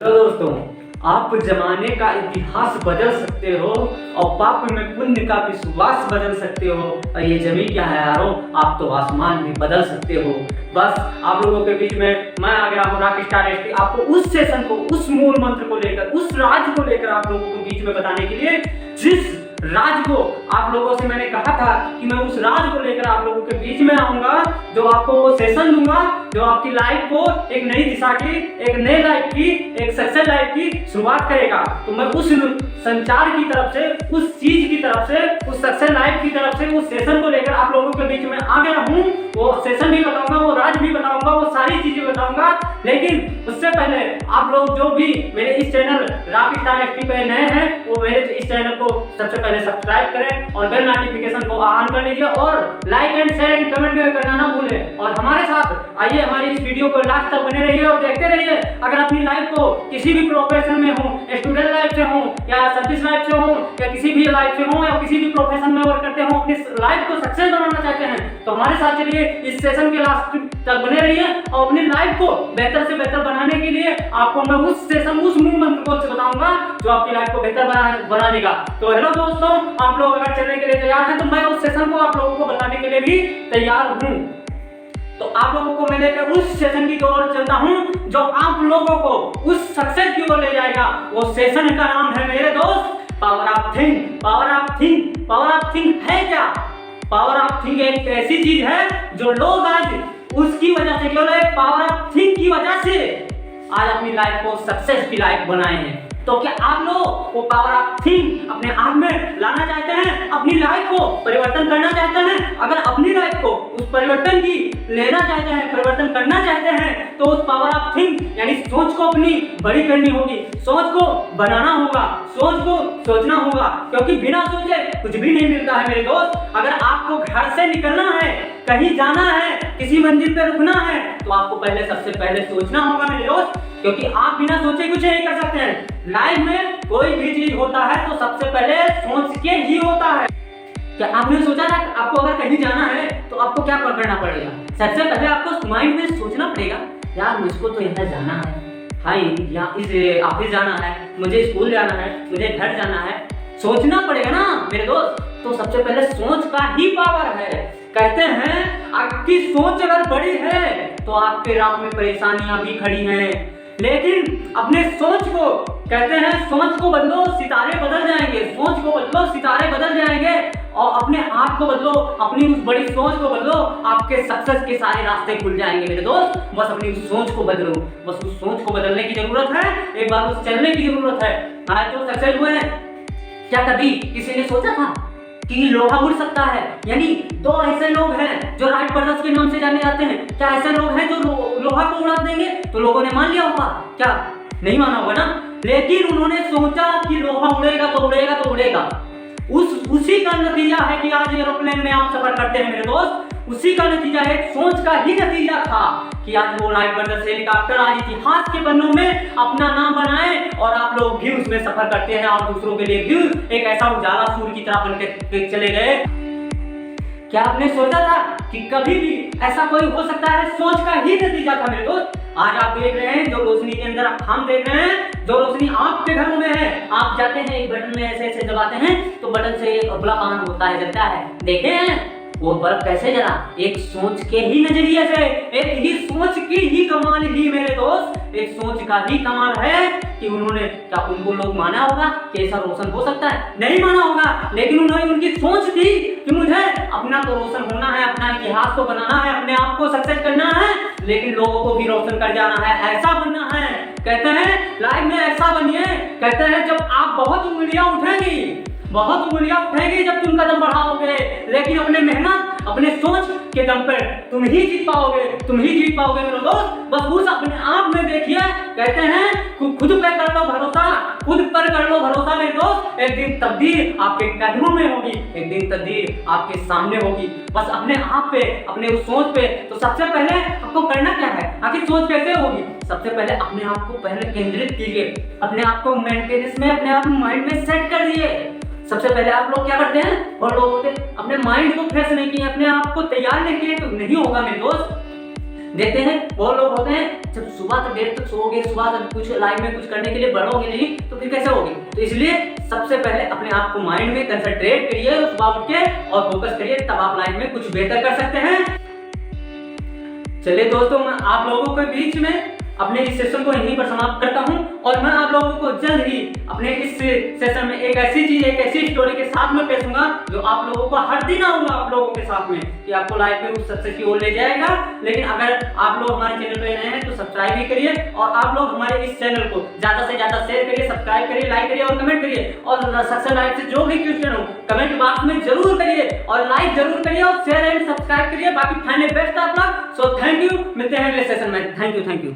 तो दोस्तों, आप जमाने का इतिहास बदल सकते हो और पाप में पुण्य का विश्वास बदल सकते हो। और ये जमीन क्या है यारो, आप तो आसमान भी बदल सकते हो। बस आप लोगों के बीच में मैं आ गया हूँ रॉक स्टार एसटी, आपको उस सेशन को, उस मूल मंत्र को लेकर, उस राज को लेकर आप लोगों के बीच में बताने के लिए, जिस राज को आप लोगों से मैंने कहा था कि मैं उस राज को लेकर आप लोगों के बीच में आऊंगा, जो आपको वो सेशन दूंगा जो आपकी लाइफ को एक नई दिशा की, एक नई लाइफ की, एक सक्सेस लाइफ की शुरुआत करेगा। तो मैं उस संचार की तरफ से, उस चीज की तरफ से, उस सक्सेस लाइफ की तरफ से उस सेशन को लेकर आप लोगों के बीच में आ गया हूँ। वो सेशन भी बताऊंगा, वो राज भी बताऊंगा, वो सारी चीजें बताऊंगा। लेकिन उससे पहले आप लोग जो भी मेरे इस चैनल रॉक स्टार एसटी पे नए हैं, वो मेरे इस चैनल को सबसे पहले सब्सक्राइब करें और बेल नोटिफिकेशन को ऑन कर लीजिए और like and share and comment भी करना ना भूलें। और हमारे साथ आइए, हमारी इस वीडियो को लास्ट तक बने रहिए और देखते रहिए। अगर अपनी लाइफ को किसी भी प्रोफेशन में हो, स्टूडेंट लाइफ से हो या सर्विस लाइफ से हो या किसी भी लाइफ से हो या किसी भी प्रोफेशन में वर्क करते हो, अपनी लाइफ को सक्सेस बनाना चाहते हैं, तो हमारे साथ चलिए इस सेशन के लास्ट तक बने रहिए और अपनी लाइफ को बेहतर से बेहतर बनाने के लिए आपको मैं उस सेशन, उस मूल मंत्र को बताऊंगा जो आपकी लाइफ को बेहतर बना देगा। तो हेलो दोस्तों, आप लोग अगर चलने के लिए तैयार हैं तो मैं उस सेशन को आप लोगों को बताने के लिए भी तैयार हूं। तो आप लोगों को मैं लेकर उस सेशन की ओर चलता हूं जो आप लोगों को उस सक्सेस की ओर ले जाएगा। वो सेशन का नाम है मेरे दोस्त power of think. Power of think, power of think है क्या? पावर ऑफ थिंक एक ऐसी चीज है जो लोग आज उसकी वजह से, केवल पावर ऑफ थिंक की वजह से आज अपनी लाइफ को सक्सेस की लाइफ बनाए हैं। तो क्या आप लोग वो पावर ऑफ थिंक अपने आप में लाना चाहते हैं? अपनी लाइफ को परिवर्तन करना चाहते हैं? अगर अपनी लाइफ को उस परिवर्तन की लेना चाहते हैं, परिवर्तन करना चाहते हैं, तो उस पावर ऑफ थिंक यानी सोच को अपनी बड़ी करनी होगी, सोच को बनाना होगा, सोच को सोचना होगा, क्योंकि बिना सोचे कुछ भी नहीं मिलता है मेरे दोस्त। अगर आपको घर से निकलना है, कहीं जाना है, किसी मंजिल पे रुकना है, तो आपको पहले सबसे पहले सोचना होगा मेरे दोस्त, क्योंकि आप बिना सोचे कुछ नहीं कर सकते हैं। लाइफ में कोई भी चीज होता है तो सबसे पहले सोच के ही होता है। क्या आपने सोचा था आपको अगर कहीं जाना है तो आपको क्या करना पड़ेगा? सबसे पहले आपको माइंड में सोचना पड़ेगा, यार मुझको तो यहाँ जाना है, हाँ यहाँ इस ऑफिस जाना है, मुझे स्कूल जाना है, मुझे घर जाना है, सोचना पड़ेगा ना मेरे दोस्त। तो सबसे पहले सोच का ही पावर है। कहते हैं आपकी सोच अगर बड़ी है तो आपके राह में परेशानियां भी खड़ी हैं, लेकिन अपने सोच को, कहते हैं सोच को बदलो सितारे बदल जाएंगे, सोच को बदलो सितारे बदल जाएंगे। और अपने आप को बदलो, अपनी उस बड़ी सोच को बदलो, आपके सक्सेस के सारे रास्ते खुल जाएंगे मेरे दोस्त। बस अपनी उस सोच को बदलो, बस उस सोच को बदलने की जरूरत है, एक बार उस चलने की जरूरत है। आज जो सक्सेस हुए हैं, क्या कभी किसी ने सोचा था कि लोहा उड़ सकता है? यानी दो ऐसे लोग हैं जो राइट ब्रदर्स के नाम से जाने जाते हैं, क्या ऐसे लोग हैं जो लोहा को उड़ा देंगे? तो लोगों ने मान लिया होगा क्या? नहीं माना होगा ना। लेकिन उन्होंने सोचा कि लोहा उड़ेगा तो उड़ेगा तो उड़ेगा। उसी का नतीजा है कि आज एरोप्लेन में आप सफर करते हैं मेरे दोस्त। उसी का नतीजा है, सोच का ही नतीजा था कि आज वो राइट ब्रदर्स हेलीकॉप्टर आज इतिहास के पन्नों में अपना नाम बनाए और आप लोग भी उसमें सफर करते हैं और दूसरों के लिए भी एक ऐसा उजाला सूर्य की तरह बन के चले गए। क्या आपने सोचा था कि कभी भी ऐसा कोई हो सकता है? सोच का ही नतीजा था मेरे दोस्त। आज आप देख रहे हैं जो रोशनी के अंदर हम देख रहे हैं, जो रोशनी आपके घरों में है, आप जाते हैं एक बटन में ऐसे ऐसे दबाते हैं तो बटन से एक बल्ब ऑन होता है, जलता है। देखे हैं वो बल्ब कैसे जला? एक सोच के ही नजरिए से, एक ही सोच की ही कमाल ही मेरे दोस्त, एक सोच का ही कमाल है कि उन्होंने, क्या उनको लोग माना होगा कि ऐसा रोशन हो सकता है? नहीं माना होगा, लेकिन उन्होंने, उनकी सोच थी कि मुझे अपना तो रोशन होना है, अपना इतिहास को बनाना है, अपने आप को सक्सेस करना है, लेकिन लोगों को भी रोशन कर जाना है, ऐसा बनना है। कहते हैं लाइफ में ऐसा बनिए, कहते हैं जब आप बहुत उंगलियां उठेंगी, बहुत उंगलियां उठेगी जब तुम कदम बढ़ाओगे, लेकिन अपने मेहनत, अपने सोच के दम पर तुम ही जीत पाओगे, तुम ही जीत पाओगे मेरे दोस्त। बस उस अपने आप में देखिए, कहते हैं खुद पे कर लो भरोसा, खुद पर कर लो भरोसा मेरे दोस्त। एक दिन तकदीर आपके कदमों में होगी, एक दिन तकदीर आपके सामने होगी। बस अपने आप पे, अपने उस सोच पे, तो सबसे पहले आपको करना क्या है? आखिर सोच कैसे होगी? सबसे पहले अपने आप को पहले केंद्रित कीजिए, अपने आप को मेंटेनेंस में, अपने आप माइंड में सेट कर दिए। सबसे पहले आप लोग क्या करते हैं, और लोग होते अपने माइंड को फ्रेश नहीं किए, अपने आप को तैयार नहीं किए तो नहीं होगा मेरे दोस्त। देखते हैं बहुत लोग होते हैं जब सुबह तक देर तक सोओगे, सुबह तक कुछ लाइफ में कुछ करने के लिए बढ़ोगे नहीं तो फिर कैसे होगे। तो इसलिए सबसे पहले अपने आप को माइंड में कंसंट्रेट करिए सुबह उठ के और फोकस करिए, तब आप लाइफ में कुछ बेहतर कर सकते हैं। चलिए दोस्तों, मैं आप लोगों के बीच में अपने इस सेशन को यहीं पर समाप्त करता हूं और मैं आप लोगों को जल्द ही अपने इस सेशन में एक ऐसी चीज, एक ऐसी स्टोरी के साथ में पेशूंगा जो आप लोगों को हर दिन आऊंगा आप लोगों के साथ में, कि आपको लाइफ में कुछ सक्सेस की ओर ले जाएगा। लेकिन अगर आप लोग हमारे चैनल पे नए हैं तो सब्सक्राइब भी करिए और आप लोग हमारे इस चैनल को ज्यादा से ज्यादा शेयर करिए, सब्सक्राइब करिए, लाइक करिए और कमेंट करिए। और सक्सेस लाइफ से जो भी क्वेश्चन हो कमेंट बॉक्स में जरूर करिए और लाइक जरूर करिए और शेयर एंड सब्सक्राइब करिए। बाकी फाइनल बेस्ट आप लोग। सो थैंक यू, मिलते हैं अगले सेशन में। Thank you.